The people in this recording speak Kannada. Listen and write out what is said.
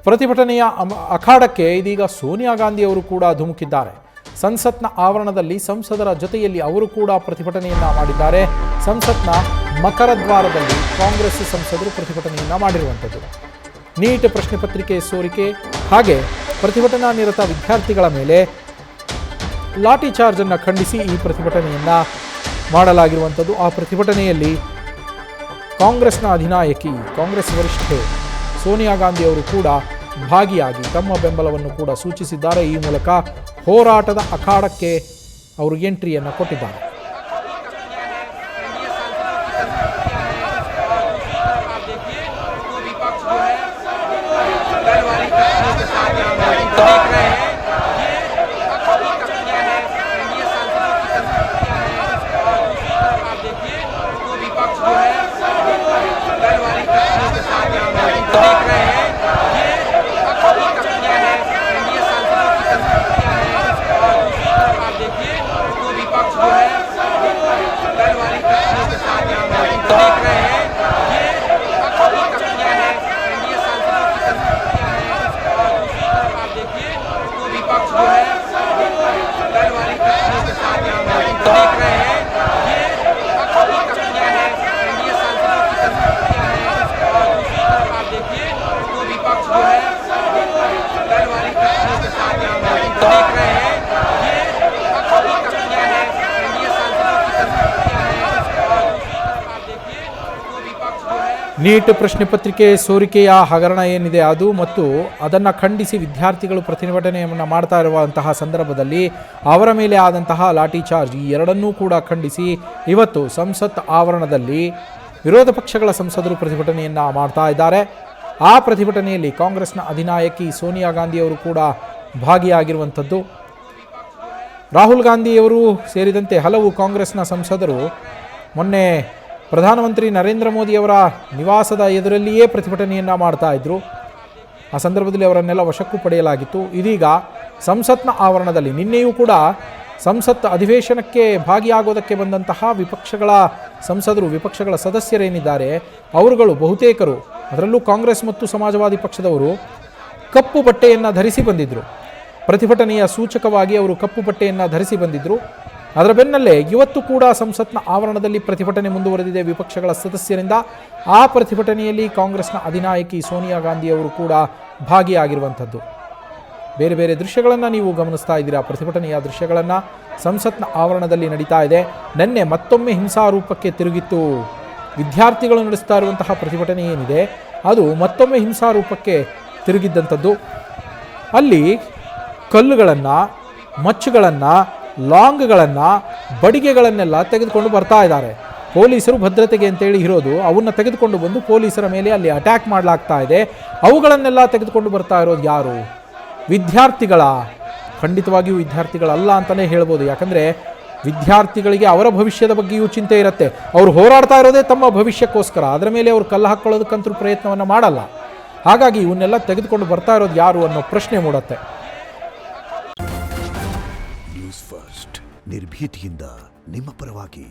ಪ್ರತಿಭಟನೆಯ ಅಖಾಡಕ್ಕೆ ಇದೀಗ ಸೋನಿಯಾ ಗಾಂಧಿ ಅವರು ಕೂಡ ಧುಮುಕಿದ್ದಾರೆ. ಸಂಸತ್ನ ಆವರಣದಲ್ಲಿ ಸಂಸದರ ಜೊತೆಯಲ್ಲಿ ಅವರು ಕೂಡ ಪ್ರತಿಭಟನೆಯನ್ನ ಮಾಡಿದ್ದಾರೆ. ಸಂಸತ್ನ ಮಕರದ್ವಾರದಲ್ಲಿ ಕಾಂಗ್ರೆಸ್ ಸಂಸದರು ಪ್ರತಿಭಟನೆಯನ್ನ ಮಾಡಿರುವಂಥದ್ದು. ನೀಟ್ ಪ್ರಶ್ನೆ ಪತ್ರಿಕೆ ಸೋರಿಕೆ ಹಾಗೆ ಪ್ರತಿಭಟನಾ ನಿರತ ವಿದ್ಯಾರ್ಥಿಗಳ ಮೇಲೆ ಲಾಠಿ ಚಾರ್ಜ್ ಅನ್ನು ಖಂಡಿಸಿ ಈ ಪ್ರತಿಭಟನೆಯನ್ನ ಮಾಡಲಾಗಿರುವಂಥದ್ದು. ಆ ಪ್ರತಿಭಟನೆಯಲ್ಲಿ ಕಾಂಗ್ರೆಸ್ನ ಅಧಿನಾಯಕಿ, ಕಾಂಗ್ರೆಸ್ ವರಿಷ್ಠೆ ಸೋನಿಯಾ ಗಾಂಧಿ ಅವರು ಕೂಡ ಭಾಗಿಯಾಗಿ ತಮ್ಮ ಬೆಂಬಲವನ್ನು ಕೂಡ ಸೂಚಿಸಿದ್ದಾರೆ. ಈ ಮೂಲಕ ಹೋರಾಟದ ಅಖಾಡಕ್ಕೆ ಅವರು ಎಂಟ್ರಿಯನ್ನು ಕೊಟ್ಟಿದ್ದಾರೆ. ನೀಟ್ ಪ್ರಶ್ನೆ ಪತ್ರಿಕೆ ಸೋರಿಕೆಯ ಹಗರಣ ಏನಿದೆ ಅದು ಮತ್ತು ಅದನ್ನು ಖಂಡಿಸಿ ವಿದ್ಯಾರ್ಥಿಗಳು ಪ್ರತಿಭಟನೆಯನ್ನು ಮಾಡ್ತಾ ಇರುವಂತಹ ಸಂದರ್ಭದಲ್ಲಿ ಅವರ ಮೇಲೆ ಆದಂತಹ ಲಾಠಿ ಚಾರ್ಜ್ ಈ ಎರಡನ್ನೂ ಕೂಡ ಖಂಡಿಸಿ ಇವತ್ತು ಸಂಸತ್ ಆವರಣದಲ್ಲಿ ವಿರೋಧ ಪಕ್ಷಗಳ ಸಂಸದರು ಪ್ರತಿಭಟನೆಯನ್ನು ಮಾಡ್ತಾ ಇದ್ದಾರೆ. ಆ ಪ್ರತಿಭಟನೆಯಲ್ಲಿ ಕಾಂಗ್ರೆಸ್ನ ಅಧಿನಾಯಕಿ ಸೋನಿಯಾ ಗಾಂಧಿಯವರು ಕೂಡ ಭಾಗಿಯಾಗಿರುವಂಥದ್ದು. ರಾಹುಲ್ ಗಾಂಧಿಯವರು ಸೇರಿದಂತೆ ಹಲವು ಕಾಂಗ್ರೆಸ್ನ ಸಂಸದರು ಮೊನ್ನೆ ಪ್ರಧಾನಮಂತ್ರಿ ನರೇಂದ್ರ ಮೋದಿಯವರ ನಿವಾಸದ ಎದುರಲ್ಲಿಯೇ ಪ್ರತಿಭಟನೆಯನ್ನು ಮಾಡ್ತಾ ಇದ್ರು. ಆ ಸಂದರ್ಭದಲ್ಲಿ ಅವರನ್ನೆಲ್ಲ ವಶಕ್ಕೂ ಪಡೆಯಲಾಗಿತ್ತು. ಇದೀಗ ಸಂಸತ್ನ ಆವರಣದಲ್ಲಿ ನಿನ್ನೆಯೂ ಕೂಡ ಸಂಸತ್ ಅಧಿವೇಶನಕ್ಕೆ ಭಾಗಿಯಾಗೋದಕ್ಕೆ ಬಂದಂತಹ ವಿಪಕ್ಷಗಳ ಸಂಸದರು, ವಿಪಕ್ಷಗಳ ಸದಸ್ಯರೇನಿದ್ದಾರೆ ಅವರುಗಳು ಬಹುತೇಕರು, ಅದರಲ್ಲೂ ಕಾಂಗ್ರೆಸ್ ಮತ್ತು ಸಮಾಜವಾದಿ ಪಕ್ಷದವರು ಕಪ್ಪು ಬಟ್ಟೆಯನ್ನು ಧರಿಸಿ ಬಂದಿದ್ದರು. ಪ್ರತಿಭಟನೆಯ ಸೂಚಕವಾಗಿ ಅವರು ಕಪ್ಪು ಬಟ್ಟೆಯನ್ನು ಧರಿಸಿ ಬಂದಿದ್ದರು. ಅದರ ಬೆನ್ನಲ್ಲೇ ಇವತ್ತು ಕೂಡ ಸಂಸತ್ನ ಆವರಣದಲ್ಲಿ ಪ್ರತಿಭಟನೆ ಮುಂದುವರೆದಿದೆ ವಿಪಕ್ಷಗಳ ಸದಸ್ಯರಿಂದ. ಆ ಪ್ರತಿಭಟನೆಯಲ್ಲಿ ಕಾಂಗ್ರೆಸ್ನ ಅಧಿನಾಯಕಿ ಸೋನಿಯಾ ಗಾಂಧಿ ಅವರು ಕೂಡ ಭಾಗಿಯಾಗಿರುವಂಥದ್ದು. ಬೇರೆ ಬೇರೆ ದೃಶ್ಯಗಳನ್ನು ನೀವು ಗಮನಿಸ್ತಾ ಇದ್ದೀರಾ. ಪ್ರತಿಭಟನೆಯ ದೃಶ್ಯಗಳನ್ನು ಸಂಸತ್ನ ಆವರಣದಲ್ಲಿ ನಡೀತಾ ಇದೆ. ನಿನ್ನೆ ಮತ್ತೊಮ್ಮೆ ಹಿಂಸಾರೂಪಕ್ಕೆ ತಿರುಗಿತ್ತು. ವಿದ್ಯಾರ್ಥಿಗಳು ನಡೆಸ್ತಾ ಇರುವಂತಹ ಪ್ರತಿಭಟನೆ ಏನಿದೆ ಅದು ಮತ್ತೊಮ್ಮೆ ಹಿಂಸಾರೂಪಕ್ಕೆ ತಿರುಗಿದ್ದಂಥದ್ದು. ಅಲ್ಲಿ ಕಲ್ಲುಗಳನ್ನು, ಮಚ್ಚುಗಳನ್ನು, ಲಾಂಗ್ಗಳನ್ನು, ಬಡಿಗೆಗಳನ್ನೆಲ್ಲ ತೆಗೆದುಕೊಂಡು ಬರ್ತಾ ಇದ್ದಾರೆ. ಪೊಲೀಸರು ಭದ್ರತೆಗೆ ಅಂತೇಳಿ ಇರೋದು ಅವನ್ನ ತೆಗೆದುಕೊಂಡು ಬಂದು ಪೊಲೀಸರ ಮೇಲೆ ಅಲ್ಲಿ ಅಟ್ಯಾಕ್ ಮಾಡಲಾಗ್ತಾ ಇದೆ. ಅವುಗಳನ್ನೆಲ್ಲ ತೆಗೆದುಕೊಂಡು ಬರ್ತಾ ಇರೋದು ಯಾರು? ವಿದ್ಯಾರ್ಥಿಗಳ? ಖಂಡಿತವಾಗಿಯೂ ವಿದ್ಯಾರ್ಥಿಗಳಲ್ಲ ಅಂತಲೇ ಹೇಳ್ಬೋದು. ಯಾಕಂದರೆ ವಿದ್ಯಾರ್ಥಿಗಳಿಗೆ ಅವರ ಭವಿಷ್ಯದ ಬಗ್ಗೆಯೂ ಚಿಂತೆ ಇರುತ್ತೆ. ಅವರು ಹೋರಾಡ್ತಾ ಇರೋದೇ ತಮ್ಮ ಭವಿಷ್ಯಕ್ಕೋಸ್ಕರ. ಅದರ ಮೇಲೆ ಅವರು ಕಲ್ಲು ಹಾಕ್ಕೊಳ್ಳೋದಕ್ಕಂತೂ ಪ್ರಯತ್ನವನ್ನು ಮಾಡಲ್ಲ. ಹಾಗಾಗಿ ಇವನ್ನೆಲ್ಲ ತೆಗೆದುಕೊಂಡು ಬರ್ತಾ ಇರೋದು ಯಾರು ಅನ್ನೋ ಪ್ರಶ್ನೆ ಮೂಡುತ್ತೆ. ನ್ಯೂಸ್ ಫಸ್ಟ್, ನಿರ್ಭೀತಿಯಿಂದ ನಿಮ್ಮ ಪರವಾಗಿ.